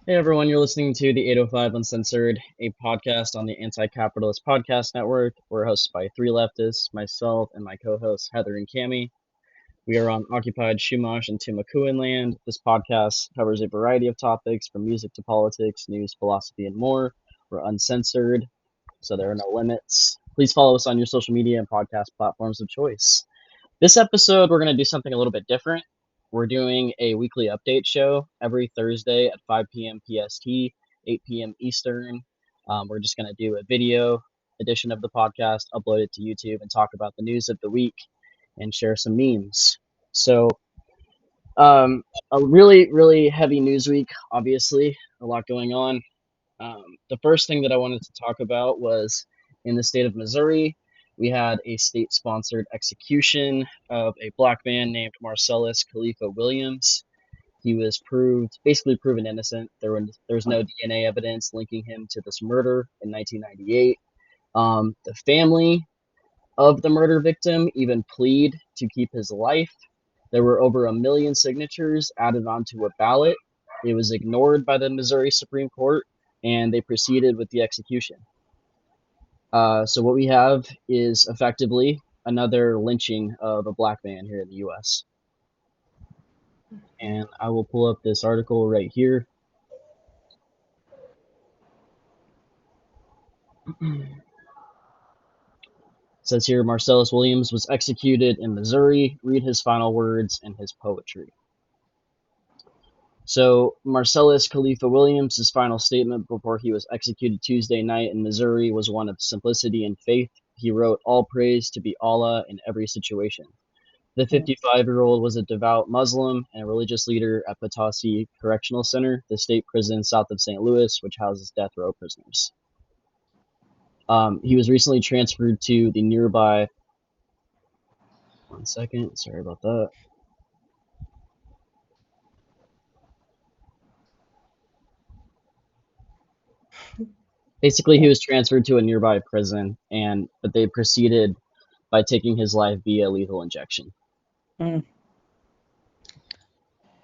Hey everyone, you're listening to the 805 Uncensored, a podcast on the Anti-Capitalist Podcast Network. We're hosted by three leftists, myself and my co-hosts Heather and Cami. We are on occupied Chumash and Timucuan land. This podcast covers a variety of topics from music to politics, news, philosophy, and more. We're uncensored, so there are no limits. Please follow us on your social media and podcast platforms of choice. This episode, we're going to do something a little bit different. We're doing a weekly update show every Thursday at 5 p.m. PST, 8 p.m. Eastern. We're just going to do a video edition of the podcast, upload it to YouTube, and talk about the news of the week and share some memes. So, um, a really, really heavy news week, obviously, a lot going on. The first thing that I wanted to talk about was in the state of Missouri, we had a state sponsored execution of a black man named Marcellus Williams. He was basically proven innocent. There was no DNA evidence linking him to this murder in 1998. The family of the murder victim even plead to keep his life. There were over 1 million signatures added onto a ballot. It was ignored by the Missouri Supreme Court, and they proceeded with the execution. So what we have is effectively another lynching of a black man here in the U.S. And I will pull up this article right here. It says here Marcellus Williams was executed in Missouri. Read his final words and his poetry. So Marcellus Williams' final statement before he was executed Tuesday night in Missouri was one of simplicity and faith. He wrote, "All praise to be Allah in every situation." The 55-year-old was a devout Muslim and a religious leader at Potosi Correctional Center, the state prison south of St. Louis, which houses death row prisoners. He was recently transferred to the nearby. One second, sorry about that. Basically, he was transferred to a nearby prison, but they proceeded by taking his life via lethal injection. Mm.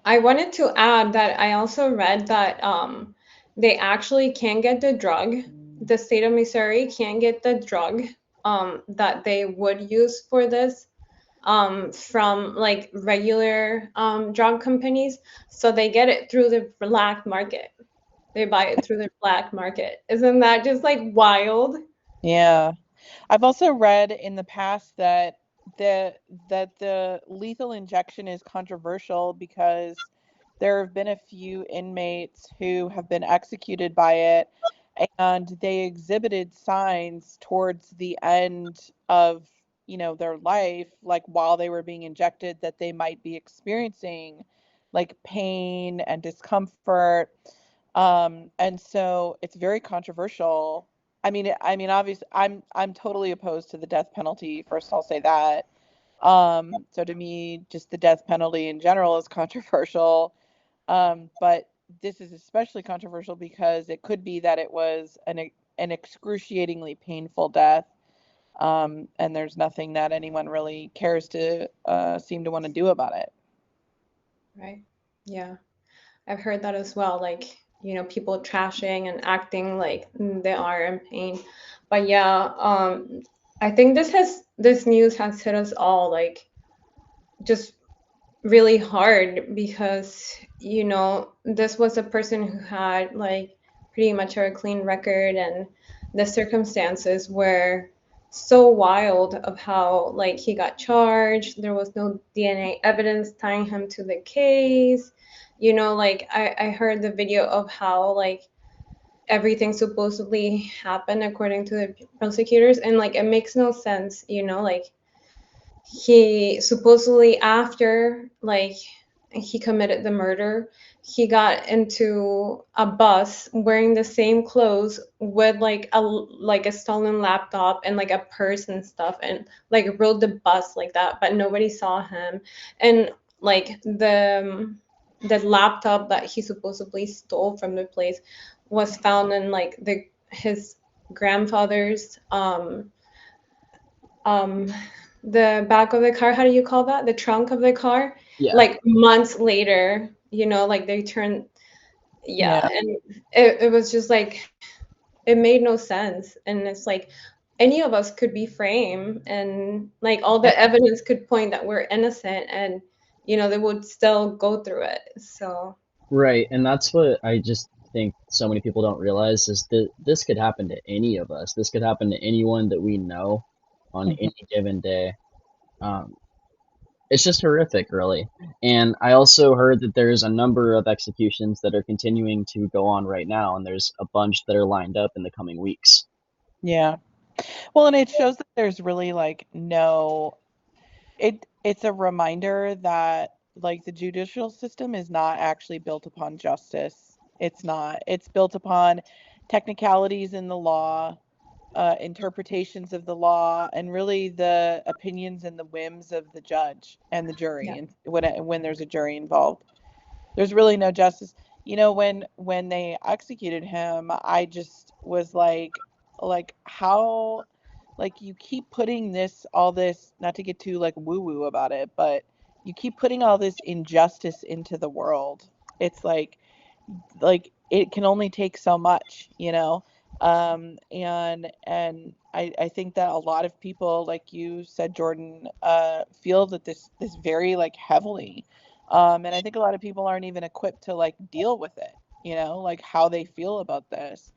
I wanted to add that I also read that they actually can get the drug. The state of Missouri can get the drug that they would use for this from like regular drug companies. So they get it through the black market. They buy it through the black market. Isn't that just like wild? Yeah. I've also read in the past that the lethal injection is controversial because there have been a few inmates who have been executed by it, and they exhibited signs towards the end of, their life, like while they were being injected, that they might be experiencing like pain and discomfort. And so it's very controversial. Obviously, I'm totally opposed to the death penalty. First, I'll say that. So to me, just the death penalty in general is controversial. But this is especially controversial because it could be that it was an excruciatingly painful death. And there's nothing that anyone really cares to seem to want to do about it. Right. Yeah. I've heard that as well. Like, people trashing and acting like they are in pain. But yeah, I think this news has hit us all like just really hard because this was a person who had like pretty much a clean record, and the circumstances were so wild of how like he got charged. There was no DNA evidence tying him to the case. Like I heard the video of how like everything supposedly happened according to the prosecutors, and like it makes no sense. Like he supposedly, after like he committed the murder, he got into a bus wearing the same clothes with like a stolen laptop and like a purse and stuff, and like rode the bus like that, but nobody saw him. And like the laptop that he supposedly stole from the place was found in like the his grandfather's um the back of the car. How do you call that? The trunk of the car. Yeah. Like months later, like they turned Yeah, Yeah. and it was just like it made no sense. And it's like any of us could be framed and like all Yeah. the evidence could point that we're innocent and they would still go through it. So Right, and that's what I just think so many people don't realize is that this could happen to any of us. This could happen to anyone that we know on Mhm. any given day. Um, it's just horrific, really. And I also heard that there's a number of executions that are continuing to go on right now, and there's a bunch that are lined up in the coming weeks. Yeah. Well, and it shows that there's really like no it's a reminder that like the judicial system is not actually built upon justice. It's not. It's built upon technicalities in the law, interpretations of the law, and really the opinions and the whims of the judge and the yeah. jury, and when there's a jury involved. There's really no justice. When they executed him, I just was like how like you keep putting all this, not to get too like woo woo about it, but you keep putting all this injustice into the world. It's like it can only take so much, and I think that a lot of people, like you said, Jordan, feel that this very like heavily, and I think a lot of people aren't even equipped to like deal with it, like how they feel about this,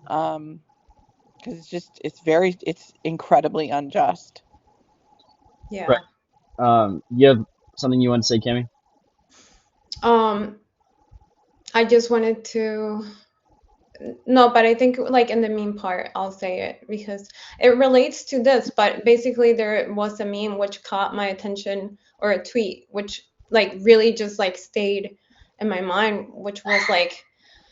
because it's incredibly unjust. Right. Yeah. You have something you want to say, Cammy? Um, I just wanted to no, but I think like in the meme part, I'll say it because it relates to this. But basically, there was a meme which caught my attention, or a tweet which like really just like stayed in my mind, which was like,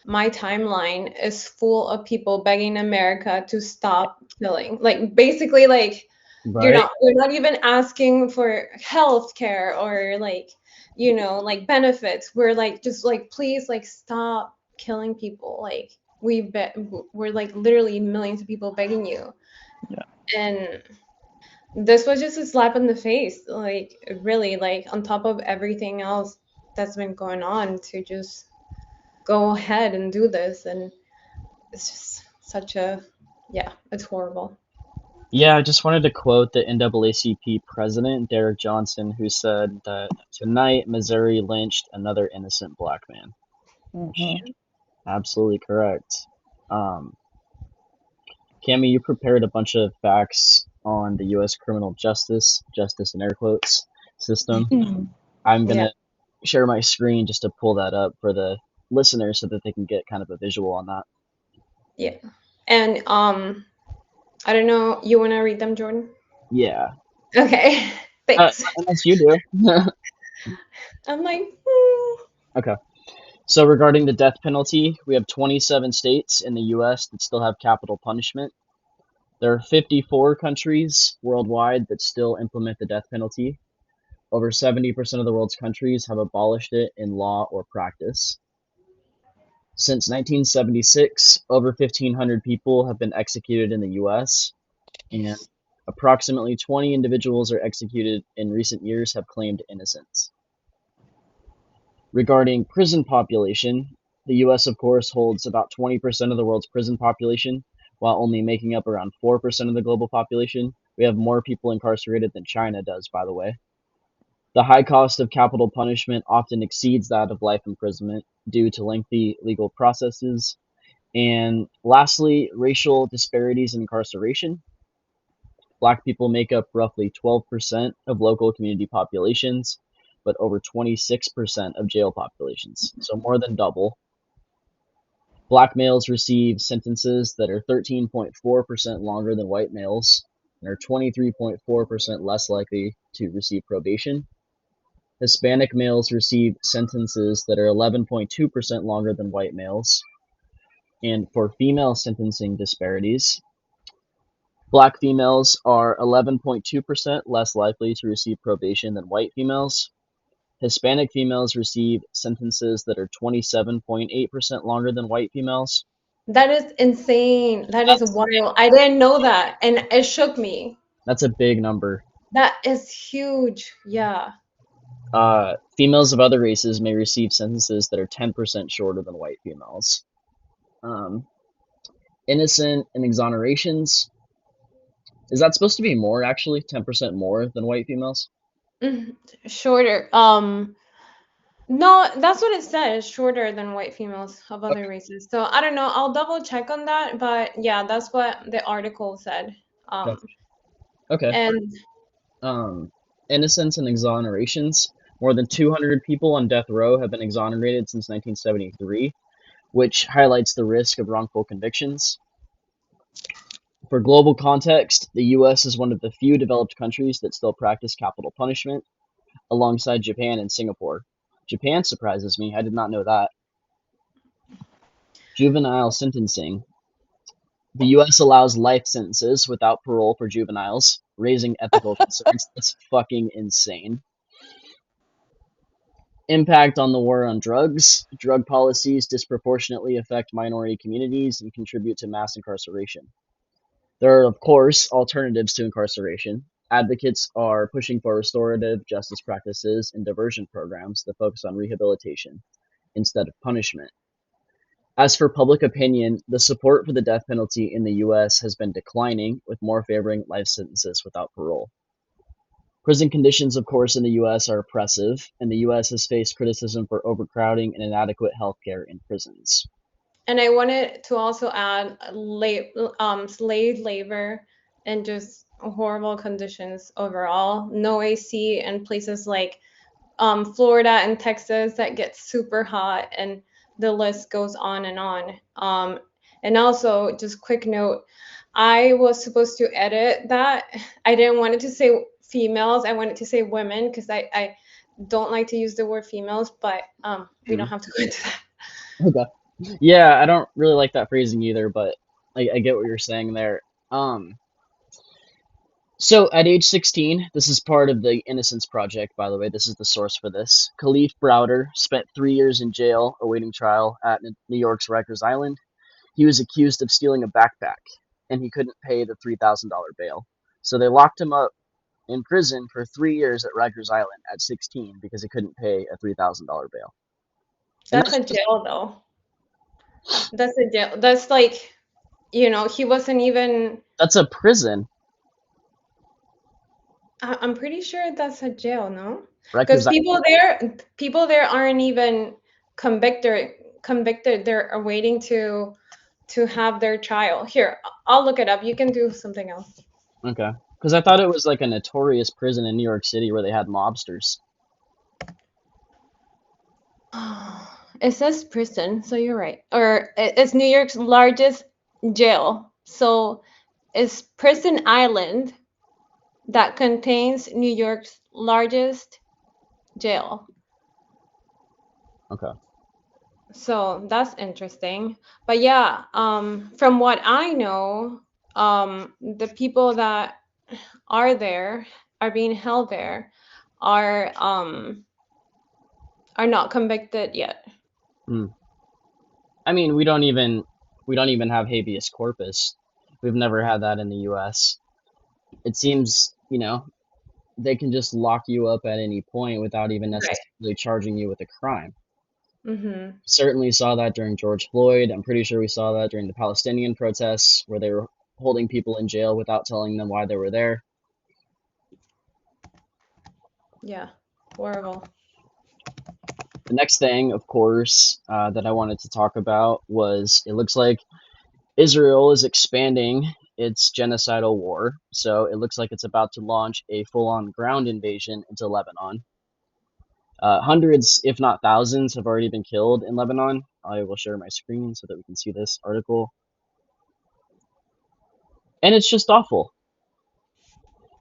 my timeline is full of people begging America to stop killing. Like basically, like Right. we're not even asking for health care or like like benefits. We're like just like, please, like, stop killing people. Like we're like literally millions of people begging you. Yeah. And this was just a slap in the face, like really, like on top of everything else that's been going on, to just go ahead and do this. And it's just such a, yeah, it's horrible. Yeah, I just wanted to quote the NAACP president, Derek Johnson, who said that tonight Missouri lynched another innocent black man. Hmm. Absolutely correct. Um, Cami, you prepared a bunch of facts on the U.S. criminal justice in air quotes, system. I'm Yeah, gonna share my screen just to pull that up for the listeners so that they can get kind of a visual on that. yeah. And I don't know, you want to read them, Jordan? Yeah, Okay. Thanks. unless you do. I'm like, Okay. So regarding the death penalty, we have 27 states in the U.S. that still have capital punishment. There are 54 countries worldwide that still implement the death penalty. Over 70% of the world's countries have abolished it in law or practice. Since 1976, over 1,500 people have been executed in the US, and approximately 20 individuals are executed in recent years have claimed innocence. Regarding prison population, the US, of course, holds about 20% of the world's prison population, while only making up around 4% of the global population. We have more people incarcerated than China does, by the way. The high cost of capital punishment often exceeds that of life imprisonment due to lengthy legal processes. And lastly, racial disparities in incarceration. Black people make up roughly 12% of local community populations, but over 26% of jail populations, so more than double. Black males receive sentences that are 13.4% longer than white males and are 23.4% less likely to receive probation. Hispanic males receive sentences that are 11.2% longer than white males. And for female sentencing disparities, black females are 11.2% less likely to receive probation than white females. Hispanic females receive sentences that are 27.8% longer than white females. that is insane. That is wild. I didn't know that, and it shook me. That's a big number. That is huge. Yeah. Females of other races may receive sentences that are 10% shorter than white females. Um, Innocent and exonerations. Is that supposed to be more, actually? 10% more than white females? Shorter. No, that's what it says, shorter than white females of Okay, other races. So I don't know. I'll double check on that, but yeah, that's what the article said. gotcha. Um, Okay. and Innocence and exonerations. More than 200 people on death row have been exonerated since 1973, which highlights the risk of wrongful convictions. For global context, the US is one of the few developed countries that still practice capital punishment, alongside Japan and Singapore. Japan surprises me, I did not know that. Juvenile sentencing. The US allows life sentences without parole for juveniles, raising ethical concerns. That's fucking insane. Impact on the war on drugs. Drug policies disproportionately affect minority communities and contribute to mass incarceration. There are, of course, alternatives to incarceration. Advocates are pushing for restorative justice practices and diversion programs that focus on rehabilitation instead of punishment. As for public opinion, the support for the death penalty in the US has been declining, with more favoring life sentences without parole. Prison conditions, of course, in the US are oppressive, and the US has faced criticism for overcrowding and inadequate health care in prisons. and I wanted to also add slave labor and just horrible conditions overall. No AC in places like Florida and Texas that gets super hot, and the list goes on and on. And also, just quick note, I was supposed to edit that. I didn't want it to say females. I wanted to say women because I don't like to use the word females, but we don't have to go into that. Okay. Yeah, I don't really like that phrasing either, but I get what you're saying there. So at age 16, this is part of the Innocence Project, by the way. This is the source for this. Khalif Browder spent 3 years in jail awaiting trial at New York's Rikers Island. He was accused of stealing a backpack, and he couldn't pay the $3,000 bail. So they locked him up in prison for 3 years at Rikers Island at 16 because he couldn't pay a $3,000 bail. And That's a jail, though. That's a jail. That's like, he wasn't even. That's a prison. I'm pretty sure that's a jail, no? Rikers Because people there aren't even convicted. They're awaiting to have their trial. Here, I'll look it up. You can do something else. Okay. Because I thought it was like a notorious prison in New York City where they had mobsters. It says prison, so you're right. Or it's New York's largest jail. So it's Prison Island that contains New York's largest jail. Okay. So that's interesting. But yeah, from what I know, the people that are there, are being held there, are not convicted yet. I mean, we don't even have habeas corpus. We've never had that in the US. It seems, they can just lock you up at any point without even necessarily charging you with a crime. Mm-hmm. Certainly saw that during George Floyd. I'm pretty sure we saw that during the Palestinian protests where they were holding people in jail without telling them why they were there. Yeah, horrible. The next thing, of course, that I wanted to talk about was it looks like Israel is expanding its genocidal war. So it looks like it's about to launch a full-on ground invasion into Lebanon. Hundreds, if not thousands, have already been killed in Lebanon. I will share my screen so that we can see this article. And it's just awful.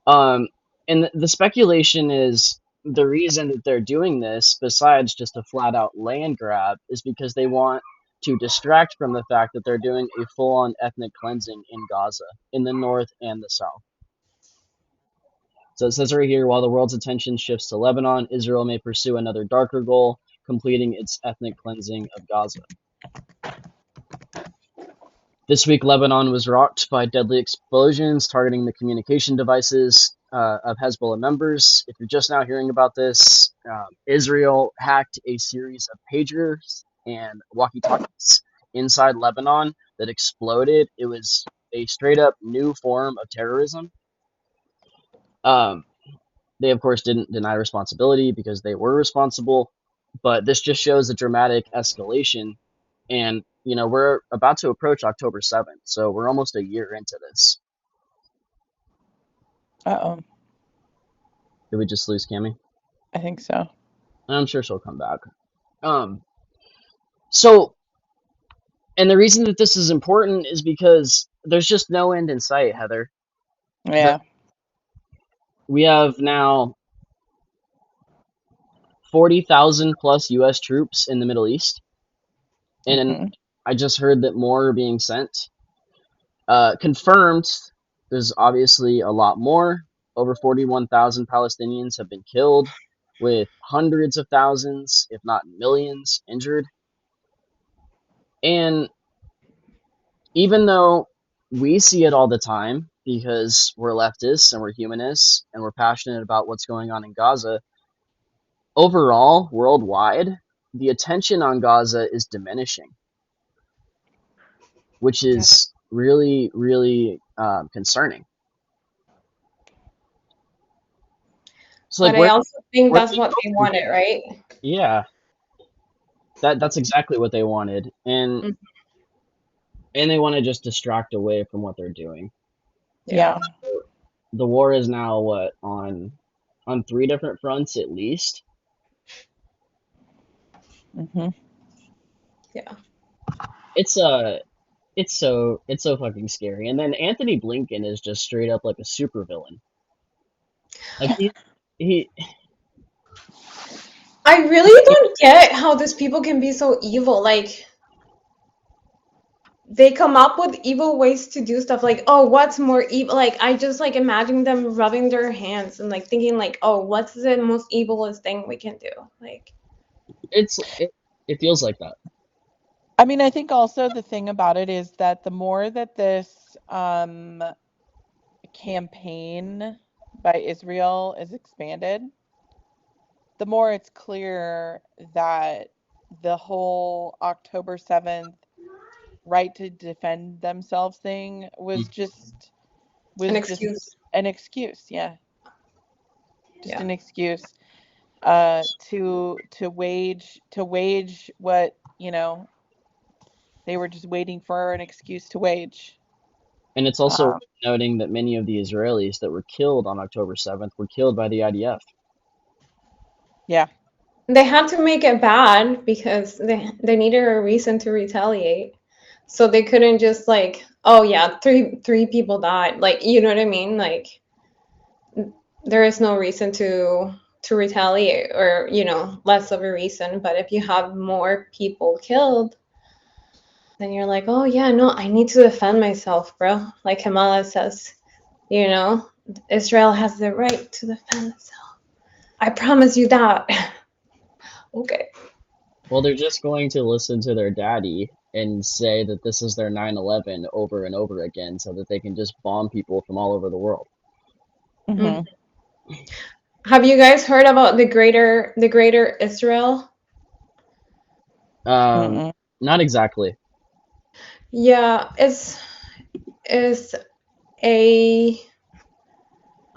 And the speculation is the reason that they're doing this, besides just a flat-out land grab, is because they want to distract from the fact that they're doing a full-on ethnic cleansing in Gaza, in the north and the south. So it says right here, while the world's attention shifts to Lebanon, Israel may pursue another darker goal, completing its ethnic cleansing of Gaza. This week, Lebanon was rocked by deadly explosions targeting the communication devices of Hezbollah members. If you're just now hearing about this, Israel hacked a series of pagers and walkie-talkies inside Lebanon that exploded. It was a straight up new form of terrorism. Um, they, of course, didn't deny responsibility because they were responsible, but this just shows a dramatic escalation. And, we're about to approach October 7th, so we're almost a year into this. Uh-oh. Did we just lose Cammy? I think so. I'm sure she'll come back. So, and the reason that this is important is because there's just no end in sight, Heather. Yeah. We have now 40,000 plus U.S. troops in the Middle East, and I just heard that more are being sent. Confirmed, there's obviously a lot more. Over 41,000 Palestinians have been killed, with hundreds of thousands, if not millions, injured. And even though we see it all the time because we're leftists and we're humanists and we're passionate about what's going on in Gaza, overall, worldwide, the attention on Gaza is diminishing, which is really, really concerning. So, but I also think that's what they wanted, right? Yeah, that's exactly what they wanted, and they want to just distract away from what they're doing. Yeah. The war is now on 3 different fronts at least. Yeah. It's so fucking scary. And then Anthony Blinken is just straight up like a supervillain. Like he I really don't get how these people can be so evil. Like, they come up with evil ways to do stuff. Like, oh, what's more evil? Like, I just like imagine them rubbing their hands and like thinking like, oh, what's the most evilest thing we can do? Like, it feels like that. I mean, I think also the thing about it is that the more that this campaign by Israel is expanded, the more it's clear that the whole October 7th right to defend themselves thing was just an excuse. An excuse, yeah. Just an excuse to wage what, they were just waiting for an excuse to wage. And it's also noting that many of the Israelis that were killed on October 7th were killed by the IDF. Yeah. They had to make it bad because they needed a reason to retaliate. So they couldn't just like, oh yeah, three people died. Like, you know what I mean? Like, there is no reason to retaliate, or less of a reason. But if you have more people killed, then you're like, oh yeah, no, I need to defend myself, bro. Like Kamala says, Israel has the right to defend itself. I promise you that. Okay. Well, they're just going to listen to their daddy and say that this is their 9/11 over and over again so that they can just bomb people from all over the world. Have you guys heard about the greater Israel? Not exactly. Yeah, it's a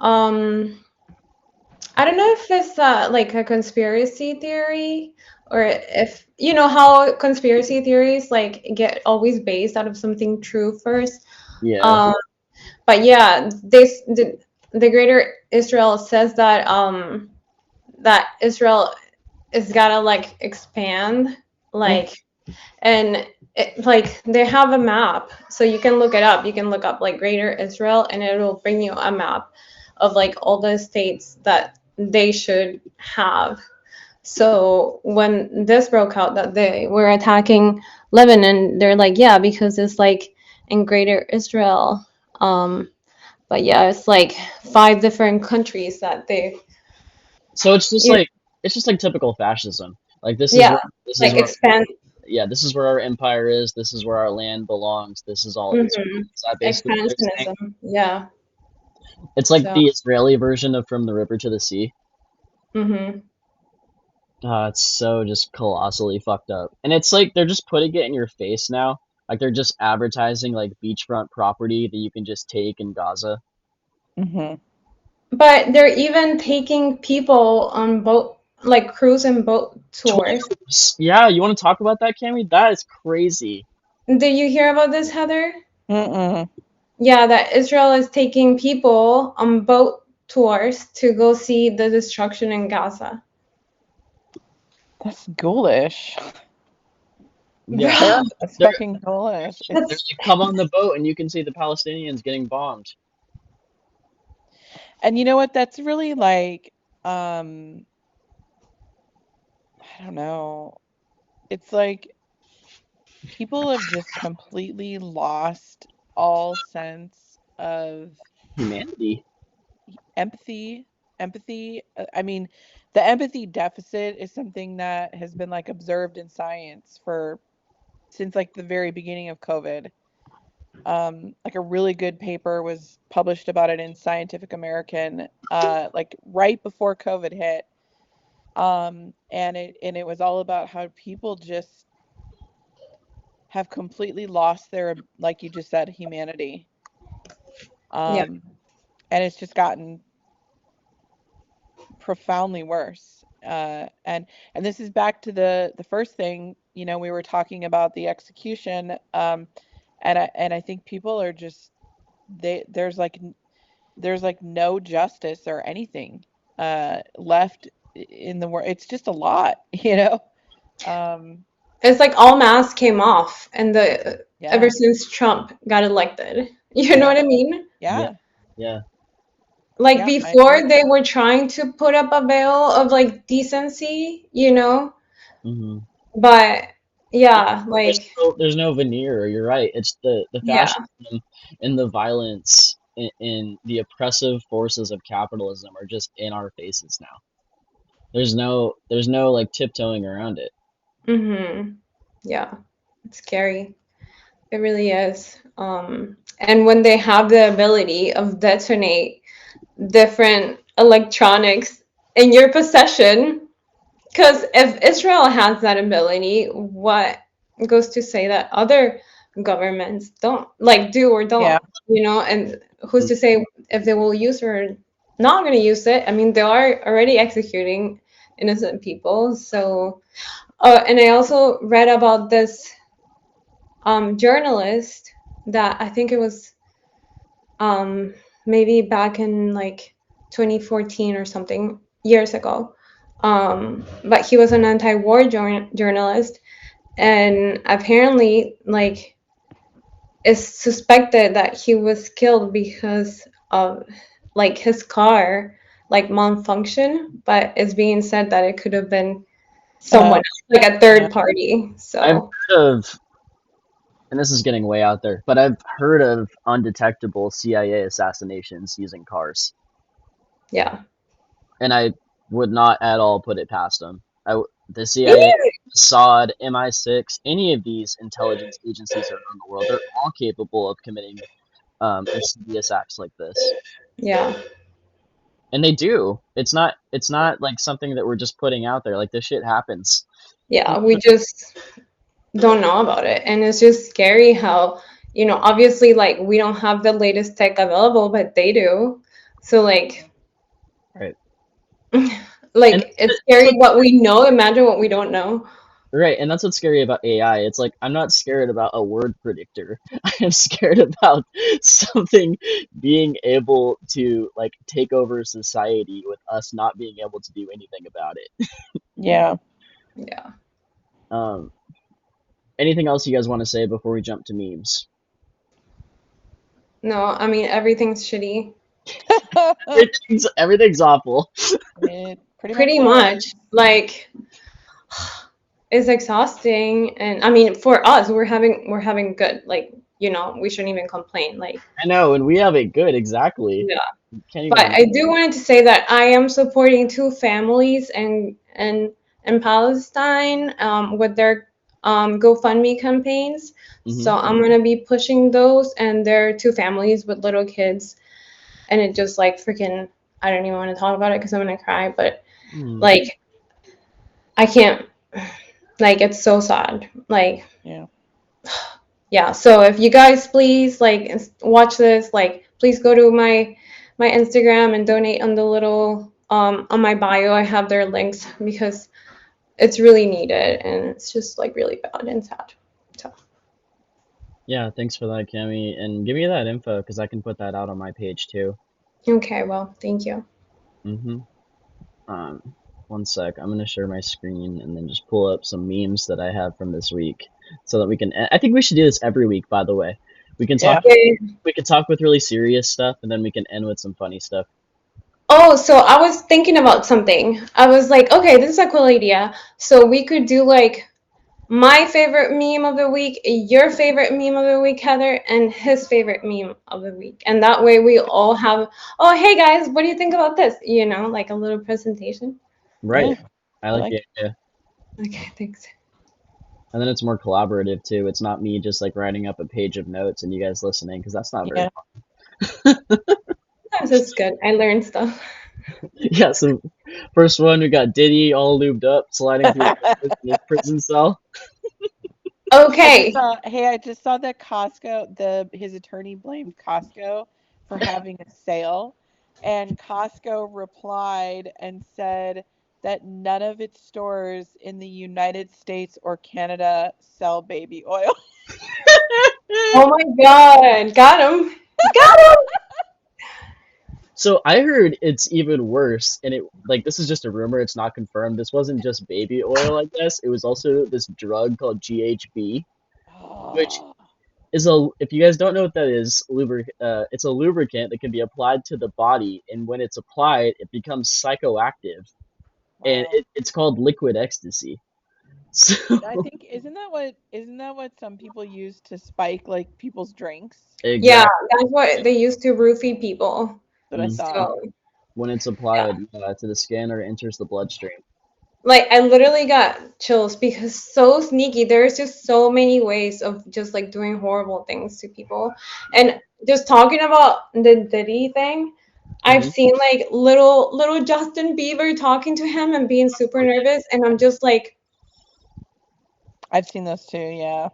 I don't know if it's like a conspiracy theory, or if how conspiracy theories like get always based out of something true first. Yeah. But yeah, the greater Israel says that that Israel is gotta like expand, like, and like they have a map, so you can look it up. You can look up like Greater Israel, and it will bring you a map of like all the states that they should have. So when this broke out that they were attacking Lebanon, they're like, yeah, because it's like in Greater Israel. But yeah, it's like 5 different countries that they. So it's just like typical fascism. Like this is like expand. This is where our empire is. This is where our land belongs. This is all. Is that basically expansionism? Yeah. It's like the Israeli version of From the River to the Sea. It's so just colossally fucked up. And it's like they're just putting it in your face now. Like they're just advertising like beachfront property that you can just take in Gaza. Hmm. But they're even taking people on boat, like cruise and boat tours. Yeah, you want to talk about that, Cammy? That is crazy. Did you hear about this, Heather? Mm-mm. Yeah, that Israel is taking people on boat tours to go see the destruction in Gaza. That's ghoulish. Yeah, That's they're, fucking ghoulish. they're That's like, come on the boat and you can see the Palestinians getting bombed. And you know what? That's really like, I don't know. It's like people have just completely lost all sense of Humanity. empathy. I mean, the empathy deficit is something that has been like observed in science for since like the very beginning of COVID. Like a really good paper was published about it in Scientific American, like right before COVID hit. And it was all about how people just have completely lost their, like you just said, humanity. yeah, And it's just gotten profoundly worse. And this is back to the first thing, we were talking about the execution. And I think people are just there's like no justice or anything left in the world. It's just a lot, you know. Um, it's like all masks came off, and the ever yeah, since Trump got elected, you know yeah, what I mean? Yeah, yeah, yeah. Like yeah. I agree. before, they were trying to put up a veil of like decency, you know, Hmm. but yeah, like There's no veneer. You're right. It's the yeah, fascism and the violence in the oppressive forces of capitalism are just in our faces now. There's no like tiptoeing around it. mm-hmm, yeah, it's scary. It really is. And when they have the ability of detonate different electronics in your possession, because if Israel has that ability, what goes to say that other governments don't like do or Yeah, don't, you know? And who's to say if they will use or not going to use it? I mean, they are already executing innocent people. So, and I also read about this journalist that I think it was um, maybe back in like 2014 or something, years ago. But he was an anti-war journalist, and apparently, like, it's suspected that he was killed because of like his car like malfunction, but it's being said that it could have been someone uh, else, like a yeah. third party. I've So heard of, and this is getting way out there, but I've heard of undetectable CIA assassinations using cars, yeah. and I would not at all put it past them. The CIA, Yeah. Mossad, MI6, any of these intelligence agencies around the world, they're all capable of committing insidious acts like this, Yeah. and they do. It's not like something that we're just putting out there. Like this shit happens. Yeah, we just don't know about it. And it's just scary how, obviously, like, we don't have the latest tech available, but they do. So, like, Right. And like it's that's scary what we know. Imagine what we don't know. right, and that's what's scary about AI. It's like I'm not scared about a word predictor. I am scared about something being able to like take over society with us not being able to do anything about it. Yeah. Yeah. Um, anything else you guys want to say before we jump to memes? No, I mean, everything's shitty. Everything's awful. It pretty much Pretty is. much. Like, it's exhausting. And I mean, for us, we're having good. Like, we shouldn't even complain. Like, I know, and we have it good, exactly. yeah. Can't But even. I do wanted to say that I am supporting two families in Palestine with their GoFundMe campaigns. Hmm. So I'm gonna be pushing those, and there are two families with little kids, and it just like freaking I don't even want to talk about it because I'm gonna cry. But like I can't, like, it's so sad. Like, Yeah. yeah, so if you guys please like watch this, like please go to my Instagram and donate on the little on my bio. I have their links because it's really needed and it's just like really bad and sad. So Yeah, thanks for that, Cami. And give me that info because I can put that out on my page too. okay, well, thank you. Mm-hmm. One sec. I'm gonna share my screen and then just pull up some memes that I have from this week so that we can. I think we should do this every week, by the way. We can Yeah. talk. Okay. We can talk with really serious stuff, and then we can end with some funny stuff. Oh, so I was thinking about something. I was like, okay, this is a cool idea. So we could do like my favorite meme of the week, your favorite meme of the week, Heather, and his favorite meme of the week. And that way we all have, oh, hey guys, what do you think about this? You know, like a little presentation. Right. Yeah. I like like the idea. Okay, thanks. And then it's more collaborative too. It's not me just like writing up a page of notes and you guys listening because that's not very Yeah. fun. Sometimes it's good. I learned stuff. Yeah, so first one, we got Diddy all lubed up, sliding through the windows in his prison cell. Okay. I just saw that his attorney blamed Costco for having a sale, and Costco replied and said that none of its stores in the United States or Canada sell baby oil. Oh my God. Got him. Got him. So I heard it's even worse, and it like this is just a rumor, it's not confirmed. This wasn't just baby oil, I guess. It was also this drug called GHB, which is if you guys don't know what that is, it's a lubricant that can be applied to the body, and when it's applied, it becomes psychoactive, and Wow. it's called liquid ecstasy. So I think isn't that what some people use to spike like people's drinks? Yeah, exactly. that's what they used to roofie people. That I Mhm. thought. So, When it's yeah. applied to the skin or enters the bloodstream. Like I literally got chills because so sneaky. There's just so many ways of just like doing horrible things to people. And just talking about the Diddy thing, I've Hmm. seen like little Justin Bieber talking to him and being super nervous, and I'm just like, I've seen those too, yeah.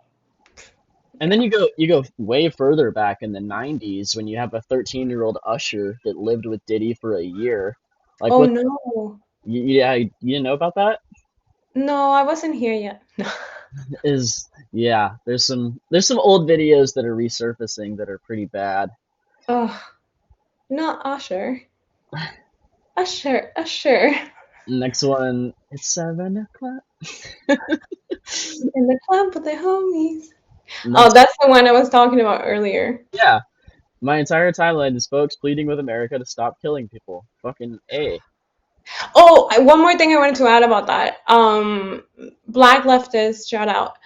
And then you go way further back in the 90s when you have a 13-year-old Usher that lived with Diddy for a year. Like oh what no, yeah, you didn't know about that? no, I wasn't here yet. No. Is yeah, there's some old videos that are resurfacing that are pretty bad. Oh, not Usher. Usher, Usher. Next one, it's 7 o'clock. In the club with the homies. Oh, Next, that's the one I was talking about earlier. yeah, my entire timeline is folks pleading with America to stop killing people. Fucking A. Oh, one more thing I wanted to add about that. Black leftist, shout out.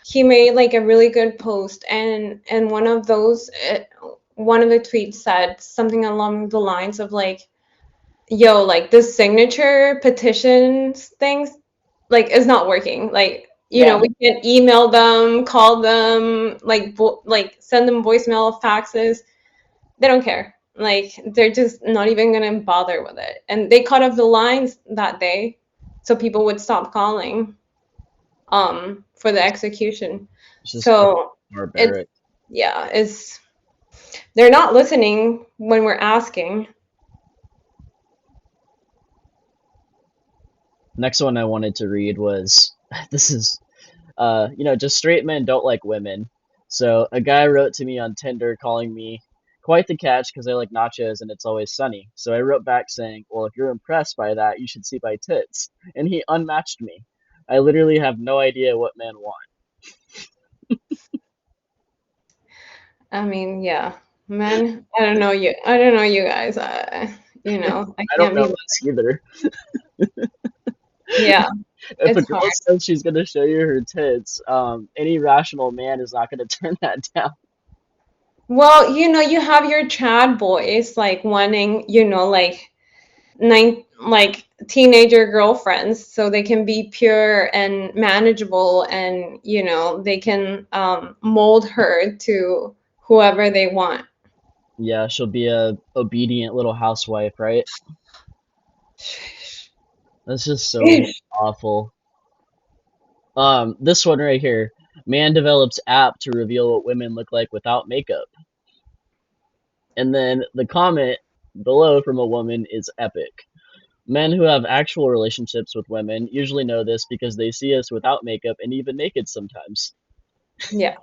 He made like a really good post, and one of the tweets said something along the lines of like, "Yo, like this signature petitions things, like is not working. Like, you know, Yeah. we can email them, call them, like send them voicemail, faxes. They don't care. Like they're just not even gonna bother with it. And they cut off the lines that day so people would stop calling for the execution. It's just fucking So it's barbaric. yeah, it's they're not listening when we're asking. Next one I wanted to read was this is just straight men don't like women. So a guy wrote to me on Tinder calling me quite the catch because I like nachos and it's always sunny. So I wrote back saying, well, if you're impressed by that, you should see my tits. And he unmatched me. I literally have no idea what men want. I mean, yeah. Man, I don't know you. I don't know you guys. You know, I I don't can't know be. us either. Yeah, If a it's girl hard. says she's gonna show you her tits, any rational man is not gonna turn that down. Well, you know, you have your Chad boys like wanting, you know, like teenager girlfriends so they can be pure and manageable and, you know, they can mold her to whoever they want. Yeah, she'll be a obedient little housewife, right? That's just so awful. This one right here. Man develops app to reveal what women look like without makeup. And then the comment below from a woman is epic. Men who have actual relationships with women usually know this because they see us without makeup and even naked sometimes. Yeah,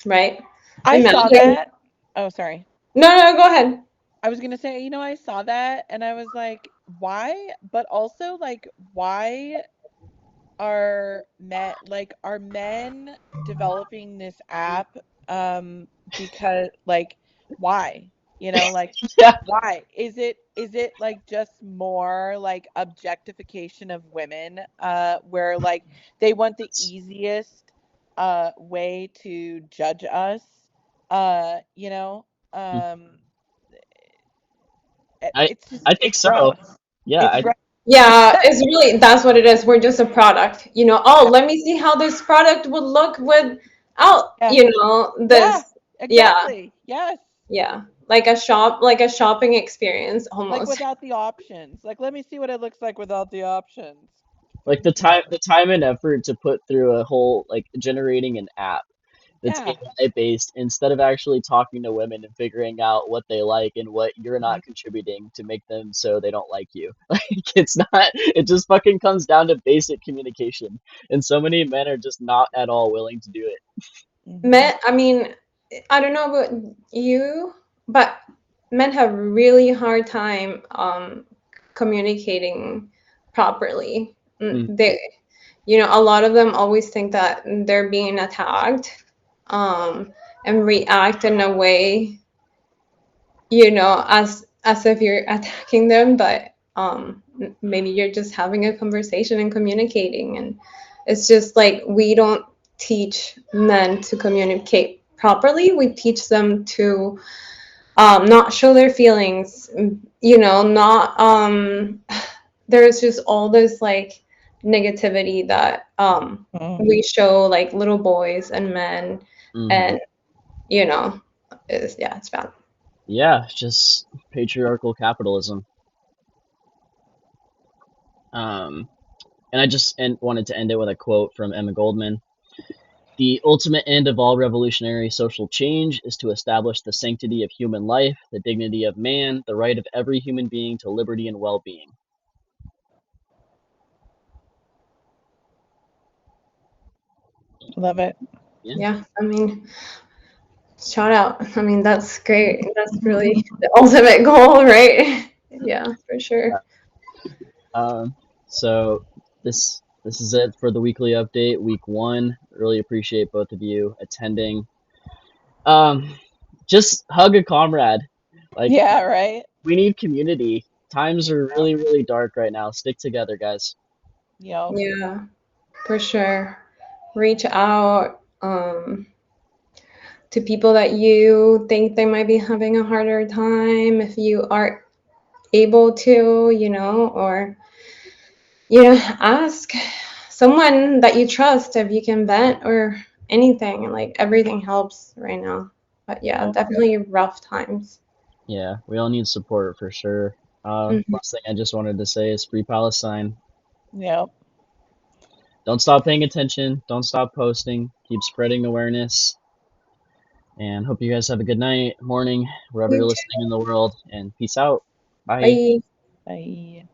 right. I saw Imagine. that. Oh, sorry. No, go ahead. I was gonna say, I saw that and I was like, why? But also, like, why are men developing this app? Because, like, why? Like, Yeah. why? Is it like just more like objectification of women, where like they want the easiest way to judge us? Uh, you know, um, I it's just I think it's so. gross. Yeah, It's I gross. Yeah, it's really that's what it is. We're just a product. Oh, let me see how this product would look without, Yeah. Yeah, this. Yeah, exactly. Yes. yeah. Like a shopping experience Like almost. without the options. Like let me see what it looks like without the options. like the time and effort to put through a whole like generating an app that's Yeah. AI based instead of actually talking to women and figuring out what they like and what you're Mhm. not contributing to make them so they don't like you. Like it's not it just fucking comes down to basic communication. And so many men are just not at all willing to do it. Mhm. Men, I mean, I don't know about you, but men have really hard time communicating properly. Mm. They, a lot of them always think that they're being attacked, and react in a way, as if you're attacking them, but maybe you're just having a conversation and communicating, and it's just like we don't teach men to communicate properly. We teach them to not show their feelings, not there's just all this like negativity that Mhm. we show like little boys and men, Hmm. and you know it's bad. Yeah, just patriarchal capitalism. Um, and I just wanted to end it with a quote from Emma Goldman. The ultimate end of all revolutionary social change is to establish the sanctity of human life, the dignity of man, the right of every human being to liberty and well-being. Love it. Yeah. Yeah, I mean, shout out. I mean, that's great. That's really the ultimate goal, right? Yeah, for sure. Um, so this is it for the weekly update, week one. Really appreciate both of you attending. Um, just hug a comrade. Like Yeah, right? we need community. Times are really, really dark right now. Stick together, guys. Yep. Yeah, for sure. Reach out to people that you think they might be having a harder time if you are able to, or ask someone that you trust if you can vent or anything. Like everything helps right now. But yeah, Oh, definitely rough times. yeah, we all need support for sure. Mhm. Last thing I just wanted to say is free Palestine. Yep. Don't stop paying attention. Don't stop posting. Keep spreading awareness. And hope you guys have a good night, morning, wherever You you're too. listening in the world. And peace out. Bye. Bye. Bye.